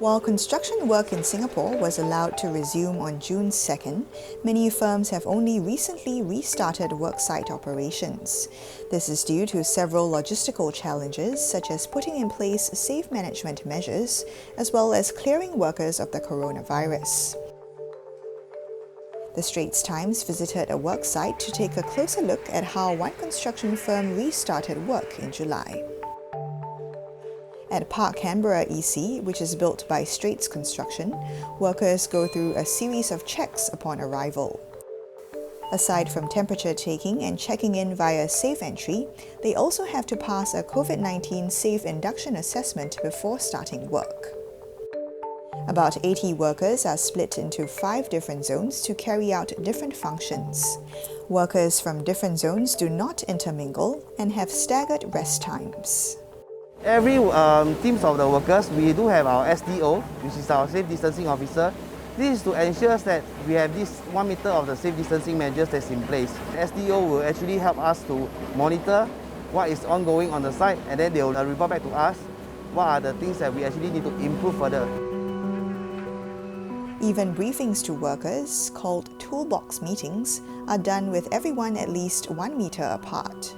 While construction work in Singapore was allowed to resume on June 2nd, many firms have only recently restarted worksite operations. This is due to several logistical challenges, such as putting in place safe management measures, as well as clearing workers of the coronavirus. The Straits Times visited a worksite to take a closer look at how one construction firm restarted work in July. At Park Canberra EC, which is built by Straits Construction, workers go through a series of checks upon arrival. Aside from temperature taking and checking in via safe entry, they also have to pass a COVID-19 safe induction assessment before starting work. About 80 workers are split into 5 different zones to carry out different functions. Workers from different zones do not intermingle and have staggered rest times. Every teams of the workers, we do have our SDO, which is our safe distancing officer. This is to ensure that we have this 1 meter of the safe distancing measures that's in place. SDO will actually help us to monitor what is ongoing on the site, and then they will report back to us what are the things that we actually need to improve further. Even briefings to workers, called toolbox meetings, are done with everyone at least 1 meter apart.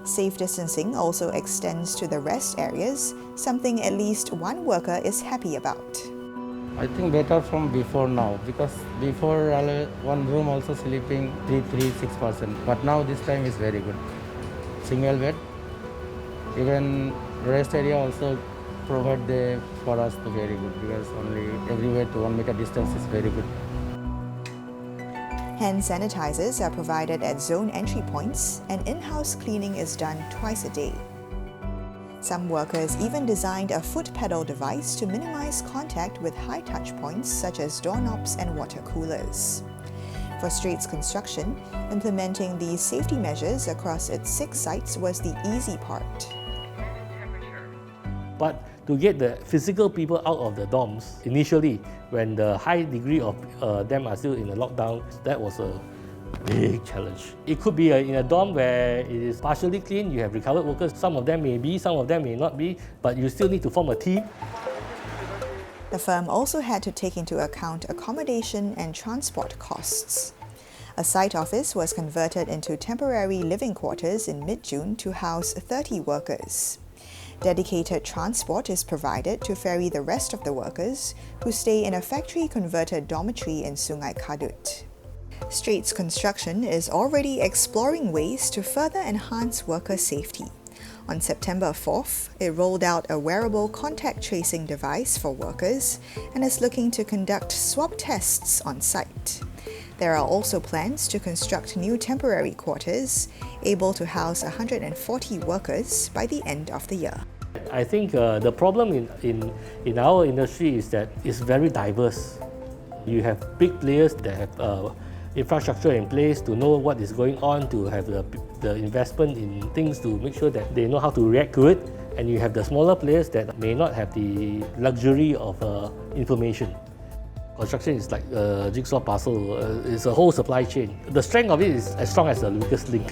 Safe distancing also extends to the rest areas, something at least one worker is happy about. I think better from before now, because before one room also sleeping 6 person, but now this time is very good. Single bed, even rest area also provide for us to very good, because only everywhere to 1 meter distance is very good. Hand sanitizers are provided at zone entry points, and in-house cleaning is done twice a day. Some workers even designed a foot pedal device to minimize contact with high touch points such as doorknobs and water coolers. For Straits Construction, implementing these safety measures across its 6 sites was the easy part. But to get the physical people out of the dorms, initially, when the high degree of them are still in the lockdown, that was a big challenge. It could be in a dorm where it is partially clean, you have recovered workers, some of them may be, some of them may not be, but you still need to form a team. The firm also had to take into account accommodation and transport costs. A site office was converted into temporary living quarters in mid-June to house 30 workers. Dedicated transport is provided to ferry the rest of the workers, who stay in a factory-converted dormitory in Sungai Kadut. Straits Construction is already exploring ways to further enhance worker safety. On September 4th, it rolled out a wearable contact tracing device for workers and is looking to conduct swab tests on site. There are also plans to construct new temporary quarters, able to house 140 workers by the end of the year. I think the problem in our industry is that it's very diverse. You have big players that have infrastructure in place to know what is going on, to have the investment in things to make sure that they know how to react to it. And you have the smaller players that may not have the luxury of information. Construction is like a jigsaw puzzle, it's a whole supply chain. The strength of it is as strong as the weakest link.